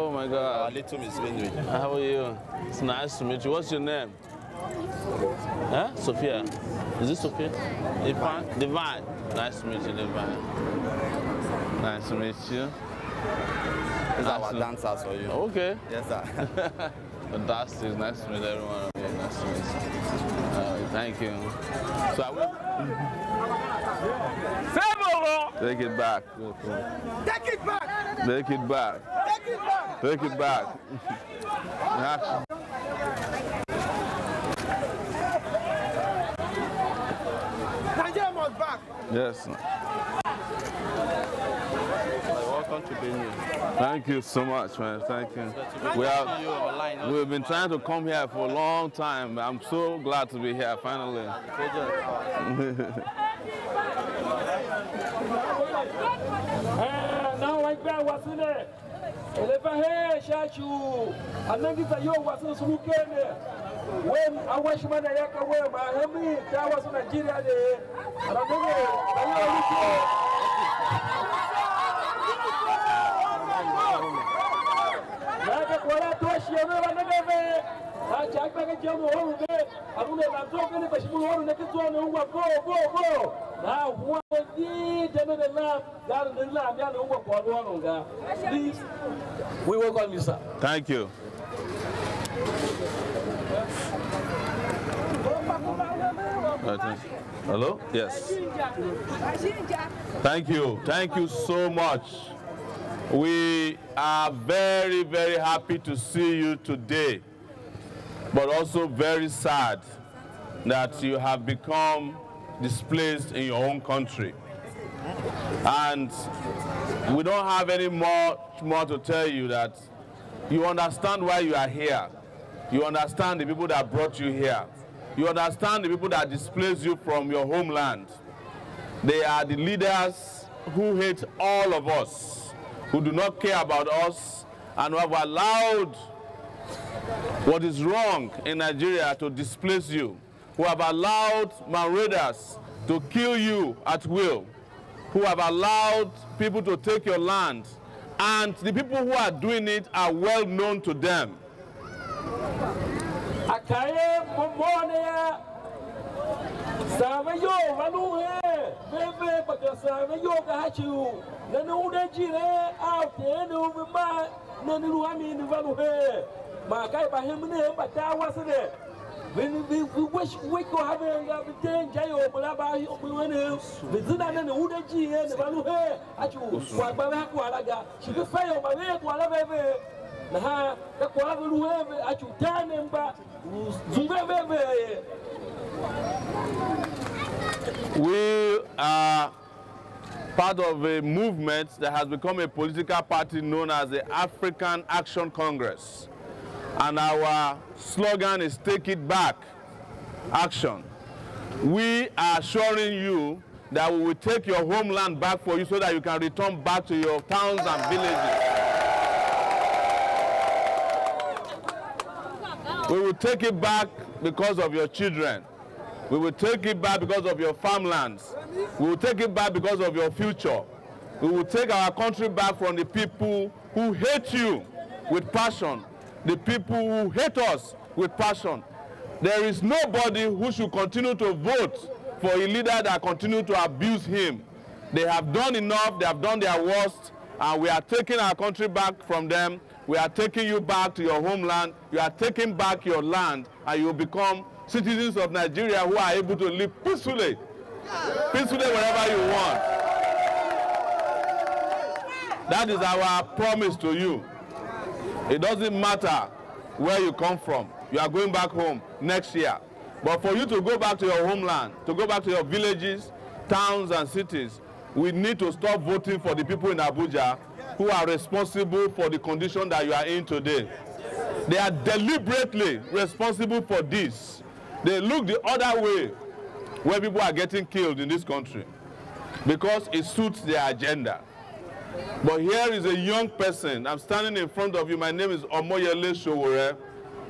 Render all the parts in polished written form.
Oh my God. Little Miss Benue. How are you? It's nice to meet you. What's your name? Huh? Sophia. Is it Sophia? Divine? Divine. Nice to meet you, Divine. Nice to meet you. These are our dancers for you. Okay. Yes, sir. Fantastic. Nice to meet everyone. Okay, nice to meet you. Thank you. So I will... Take it back. Take it back! Take it back. Take it back! Take it back. Nigeria must back! Yes. Welcome to Benue. Thank you so much, man. Thank you. We've been trying to come here for a long time. I'm so glad to be here finally. Now I got what's in it. When I watch my Nayaka wear my Hemi, that was Nigeria day. And I'm going we welcome you, sir. Thank you. Hello? Yes. Thank you. Thank you so much. We are very, very happy to see you today, but also very sad that you have become displaced in your own country. And we don't have any more to tell you that you understand why you are here. You understand the people that brought you here. You understand the people that displaced you from your homeland. They are the leaders who hate all of us, who do not care about us, and who have allowed what is wrong in Nigeria to displace you, who have allowed marauders to kill you at will, who have allowed people to take your land, and the people who are doing it are well known to them. We wish we could have everything. Jayo, Malaba, Vizina, and the Udaji, and the Valuhe, at you, Wabaka, she could fail my way to Alabama. Naha, the Quavu, at you, turn him back. We are part of a movement that has become a political party known as the African Action Congress. And our slogan is "Take It Back, Action." We are assuring you that we will take your homeland back for you so that you can return back to your towns and villages. We will take it back because of your children. We will take it back because of your farmlands. We will take it back because of your future. We will take our country back from the people who hate you with passion. The people who hate us with passion. There is nobody who should continue to vote for a leader that continue to abuse him. They have done enough, they have done their worst, and we are taking our country back from them. We are taking you back to your homeland. You are taking back your land, and you will become citizens of Nigeria who are able to live peacefully wherever you want. That is our promise to you. It doesn't matter where you come from. You are going back home next year. But for you to go back to your homeland, to go back to your villages, towns, and cities, we need to stop voting for the people in Abuja who are responsible for the condition that you are in today. They are deliberately responsible for this. They look the other way where people are getting killed in this country because it suits their agenda. But here is a young person. I'm standing in front of you. My name is Omoyele Sowore.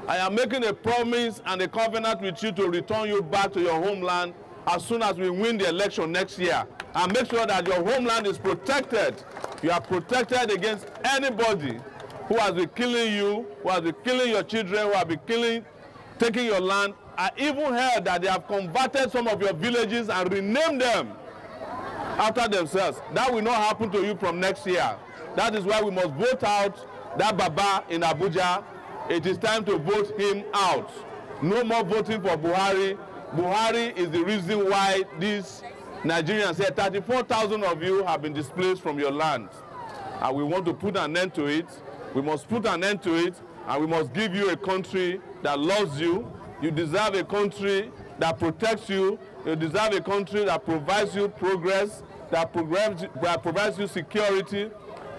I am making a promise and a covenant with you to return you back to your homeland as soon as we win the election next year, and make sure that your homeland is protected. You are protected against anybody who has been killing you, who has been killing your children, who has been taking your land. I even heard that they have converted some of your villages and renamed them after themselves. That will not happen to you from next year. That is why we must vote out that Baba in Abuja. It is time to vote him out. No more voting for Buhari. Buhari is the reason why these Nigerians here, 34,000 of you have been displaced from your land. And we want to put an end to it. We must put an end to it, and we must give you a country that loves you. You deserve a country that protects you. You deserve a country that provides you progress, that provides you security,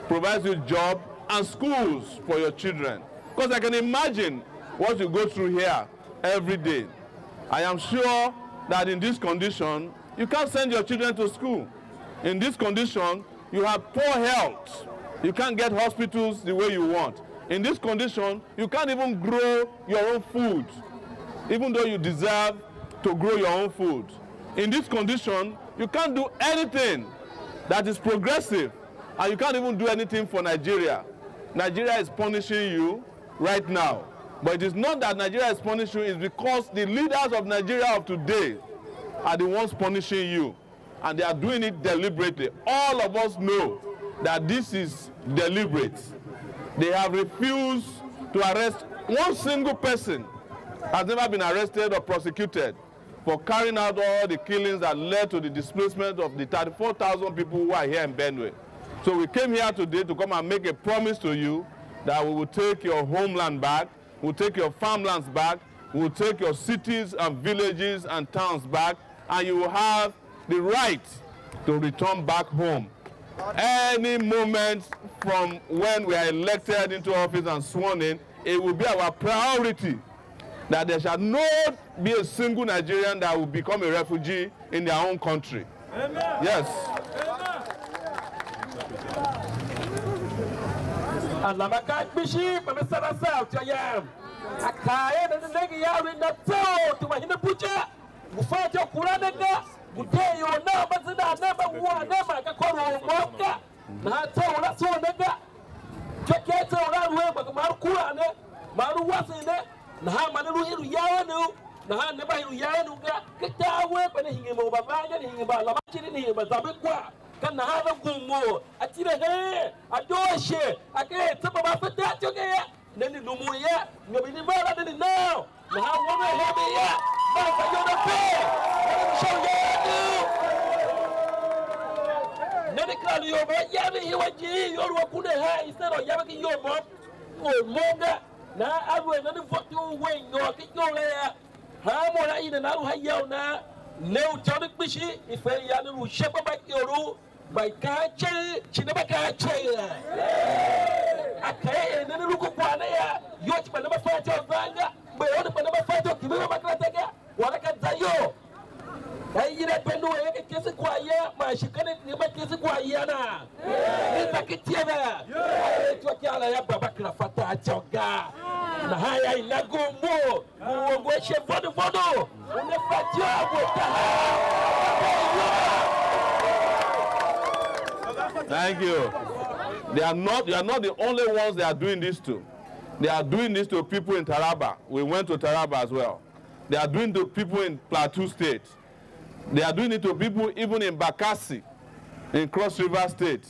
provides you job and schools for your children. Because I can imagine what you go through here every day. I am sure that in this condition, you can't send your children to school. In this condition, you have poor health. You can't get hospitals the way you want. In this condition, you can't even grow your own food, even though you deserve to grow your own food. In this condition, you can't do anything that is progressive, and you can't even do anything for Nigeria. Nigeria is punishing you right now. But it is not that Nigeria is punishing you, it's because the leaders of Nigeria of today are the ones punishing you. And they are doing it deliberately. All of us know that this is deliberate. They have refused to arrest one single person, has never been arrested or prosecuted for carrying out all the killings that led to the displacement of the 34,000 people who are here in Benue. So we came here today to come and make a promise to you that we will take your homeland back, we'll take your farmlands back, we'll take your cities and villages and towns back, and you will have the right to return back home. Any moment from when we are elected into office and sworn in, it will be our priority that there shall not be a single Nigerian that will become a refugee in their own country. Amen. Yes. Nah, manu hiru yanu, nah, never hiru yanu ga. Kita we pada hingi mo babanya ni hingi ba lama ciri ni hingi ba zabe kwa. Kan nah ada gumo, atire he, adoshe, ake sapa ba fete choke ya. Neni lumu ya, ngabi ni bala neni now. Nah, wana hebe ya, ba sa yona pe, neni show yanu. Neni kalu yo ba yanu hiwaji, yoru wakune ha, instead of yabaki yo mo, monga. Na awe na vote we no kinyole ya ha mo na ina na ha yaw na new tonic bishi ife ya no sheba ba yoru by ka che chinaba ka che akaye na ruko kwa na ya yoti ba na ba fa ta vanga be wona ba na ba fa to kibe ba kra ta ga wala ka zayo ai ina pendo e kesi kwa ya ma shikane ni ba kesi kwa ya na ita kitiaba to kiala ya baba kra fata achoga na haya inagumu muongoshe vodo unafatia Thank you. You are not the only ones they are doing this to. They are doing this to people in Taraba. We went to Taraba as well. They are doing it to people in Plateau State. They are doing it to people even in Bakassi, in Cross River State.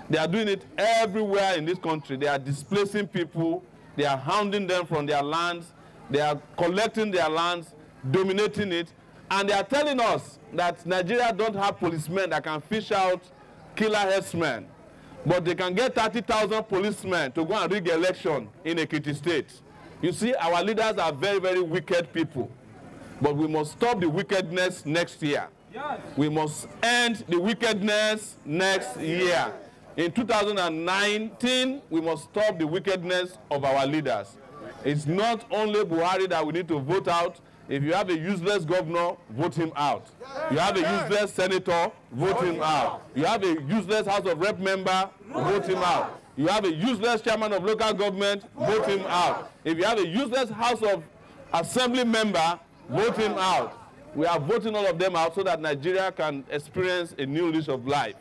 They are doing it everywhere in this country. They are displacing people. They are hounding them from their lands. They are collecting their lands, dominating it. And they are telling us that Nigeria don't have policemen that can fish out killer herdsmen. but they can get 30,000 policemen to go and rig election in Ekiti State. You see, our leaders are very, very wicked people. But we must stop the wickedness next year. Yes. We must end the wickedness next year. In 2019, we must stop the wickedness of our leaders. It's not only Buhari that we need to vote out. If you have a useless governor, vote him out. You have a useless senator, vote him out. You have a useless House of Rep member, vote him out. You have a useless chairman of local government, vote him out. If you have a useless House of Assembly member, vote him out. We are voting all of them out so that Nigeria can experience a new lease of life.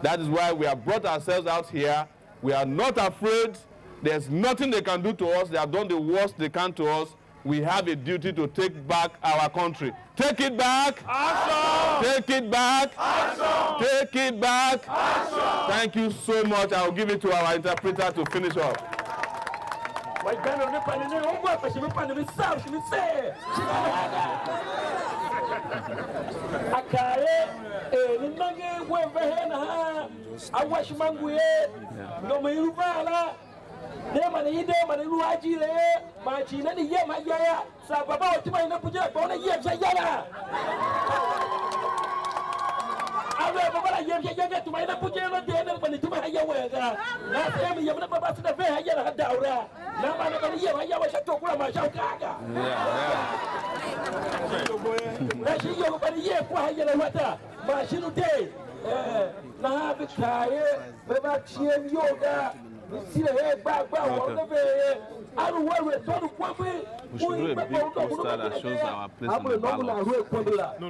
That is why we have brought ourselves out here. We are not afraid. There's nothing they can do to us. They have done the worst they can to us. We have a duty to take back our country. Take it back. Action. Take it back. Action. Take it back. Action. Thank you so much. I will give it to our interpreter to finish up. We should do a big poster that shows our place on the ballot. No.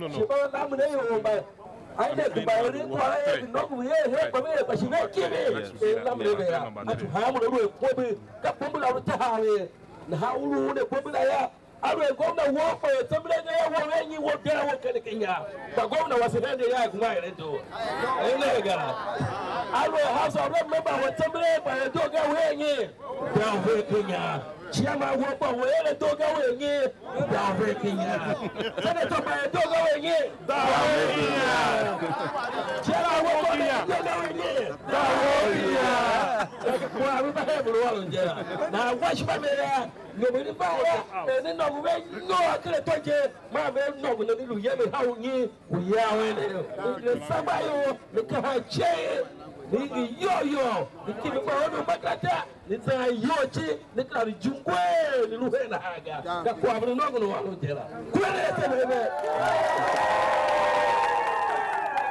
I will go to war for a temporary when you walk down with Kenya. But governor was in the yak, my little. I will house of remember what temporary by a dog away down with Kenya. Chiama walk away a dog away down with Kenya. Senator by a dog away down with Kenya. Chiama walk away down with Kenya. Now watch my man. Nobody power, and then no way, no, I can't touch it. My very noble little yellow, how you are. Somebody, the car chair, the yo, the king of our Batata, it's a yochi, the car Junque, the Luena Haga, the Quabra Nogo.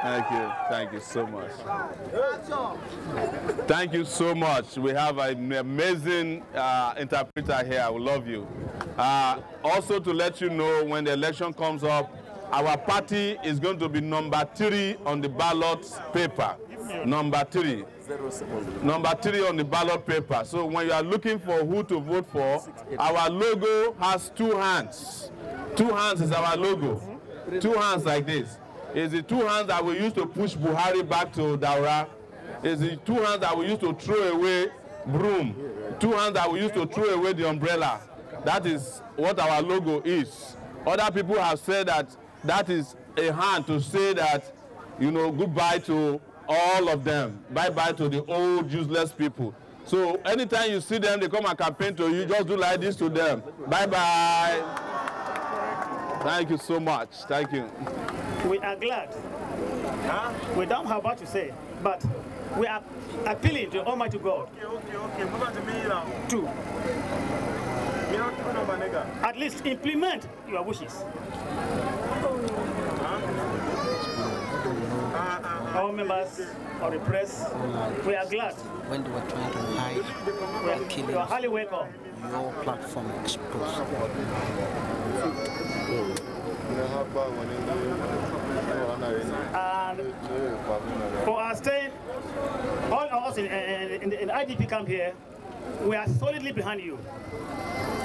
Thank you so much. Thank you so much. We have an amazing interpreter here. We love you. Also to let you know, when the election comes up, our party is going to be number 3 on the ballot paper. Number 3. Number 3 on the ballot paper. So when you are looking for who to vote for, our logo has 2 hands. 2 hands is our logo. 2 hands like this. Is the 2 hands that we used to push Buhari back to Daura. Is the 2 hands that we used to throw away broom. 2 hands that we used to throw away the umbrella. That is what our logo is. Other people have said that that is a hand to say that, you know, goodbye to all of them. Bye-bye to the old useless people. So anytime you see them, they come and campaign to you, just do like this to them. Bye-bye. Thank you so much. Thank you. We are glad. We don't have what to say, but we are appealing to Almighty God to at least implement your wishes. All members of the press, we are glad. When they were trying to hide you are highly welcome. Your platform exposed. And for our staying, all of us in the IDP camp here, we are solidly behind you.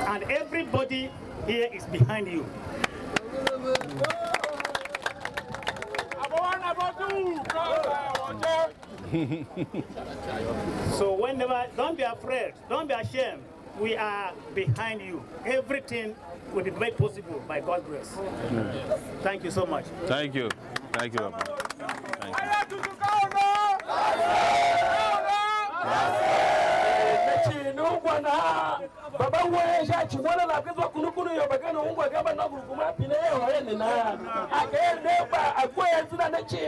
And everybody here is behind you. So whenever, don't be afraid, don't be ashamed. We are behind you. Everything will be made possible by God's grace. Thank you so much. Thank you. Thank you. Thank you. Awe ja chimwana la kwezo kunukunu yo bagano ungwa gaba na gurukuma pine ho ene na. Ake neba akwe zina na chi.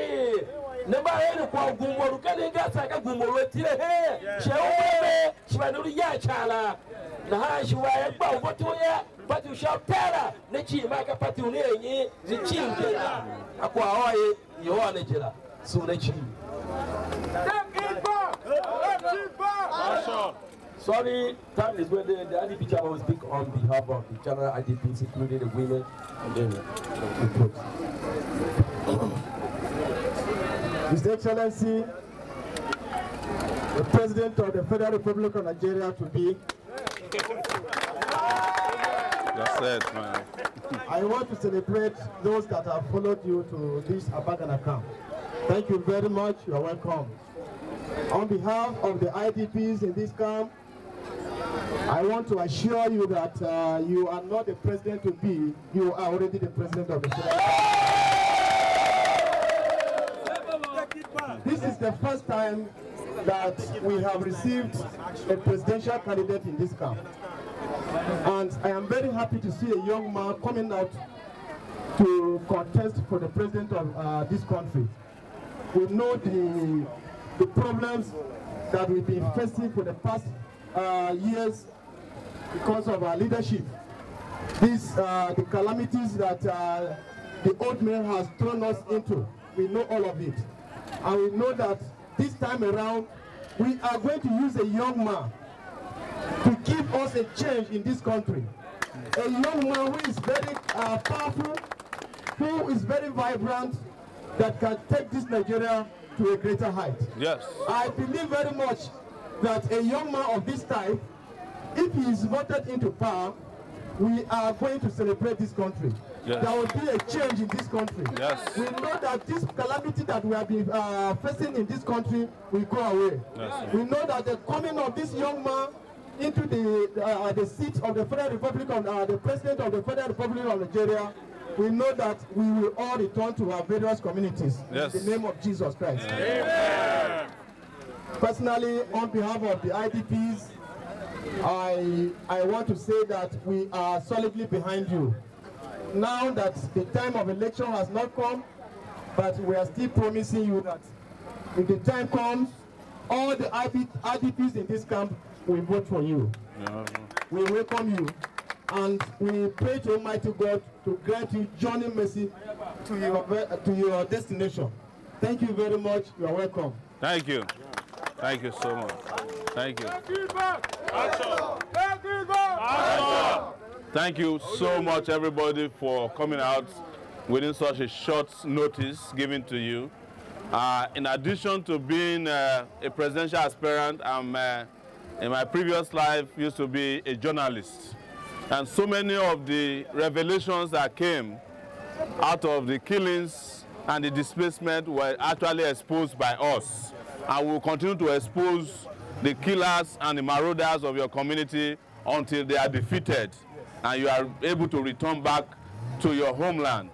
Neba ene kwa gumoru kane gasa ka gumoru tire he. Chewe chibanuru ya chala. Na ha shiwa ya ba uboto ya pati ushautara ne chi maka pati unenyi zichinge. Akwa hoye yo anejela. So ne chi. Sorry, time is when the IDP channel will speak on behalf of the general IDPs, including the women and then the groups. His Excellency, the President of the Federal Republic of Nigeria to be. That's it, man. I want to celebrate those that have followed you to this Abagana camp. Thank you very much. You are welcome. On behalf of the IDPs in this camp, I want to assure you that you are not the president to be, you are already the president of the federal. This is the first time that we have received a presidential candidate in this camp. And I am very happy to see a young man coming out to contest for the president of this country. We know the problems that we've been facing for the past years because of our leadership. The calamities that the old man has thrown us into, we know all of it. And we know that this time around, we are going to use a young man to give us a change in this country. A young man who is very powerful, who is very vibrant, that can take this Nigeria to a greater height. Yes. I believe very much that a young man of this type, if he is voted into power, we are going to celebrate this country. Yes. There will be a change in this country. Yes. We know that this calamity that we have been facing in this country will go away. Yes. We know that the coming of this young man into the seat of the Federal Republic of the President of the Federal Republic of Nigeria, we know that we will all return to our various communities. Yes. In the name of Jesus Christ. Amen. Personally, on behalf of the IDPs, I want to say that we are solidly behind you. Now that the time of election has not come, but we are still promising you that if the time comes, all the IDPs in this camp will vote for you. Yeah. We welcome you, and we pray to Almighty God to grant you journey mercy to your destination. Thank you very much. You are welcome. Thank you. Thank you so much. Thank you. Thank you so much, everybody, for coming out within such a short notice given to you. In addition to being a presidential aspirant, I'm in my previous life used to be a journalist. And so many of the revelations that came out of the killings and the displacement were actually exposed by us. And we will continue to expose the killers and the marauders of your community until they are defeated and you are able to return back to your homeland.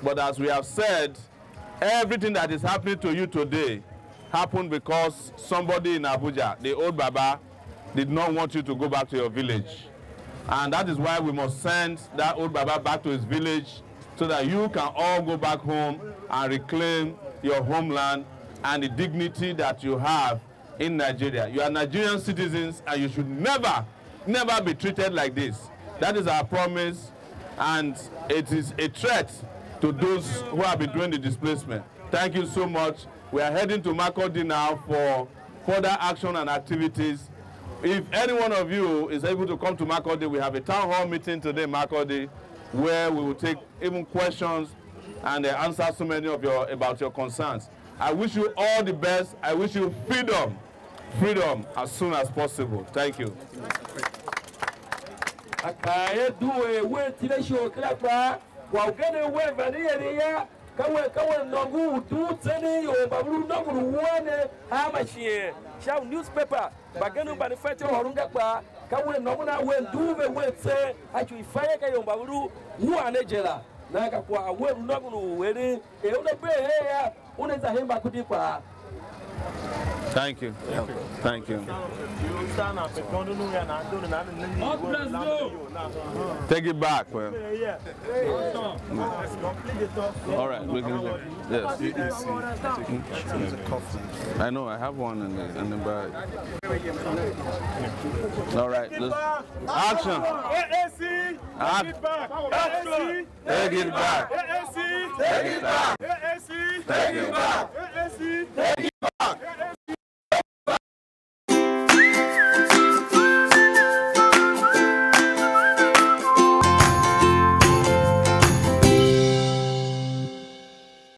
But as we have said, everything that is happening to you today happened because somebody in Abuja, the old Baba, did not want you to go back to your village. And that is why we must send that old Baba back to his village so that you can all go back home and reclaim your homeland and the dignity that you have in Nigeria. You are Nigerian citizens and you should never, never be treated like this. That is our promise, and it is a threat to those who have been doing the displacement. Thank you so much. We are heading to Makurdi now for further action and activities. If any one of you is able to come to Makurdi, we have a town hall meeting today in Makurdi where we will take even questions and answer so many of about your concerns. I wish you all the best. I wish you freedom as soon as possible. Thank you. Akaye duwe we tiresho klapa wa ugene we vaniyeriya kawe nongu tutene yo baburu nongu wane amashie shaw newspaper bagenu banifete horunga kwa kawe nongu na we duwe we tse achu ifaye ka yo baburu nuane jela na ka kwa we nongu were e una be ya uneza hemba kudi kwa Thank you. Thank you. Take it back, man. All right, we can. Yes. I know. I have one in the bag. All right. Let's, action. Take it back. Take it back. Take it back. Take it back.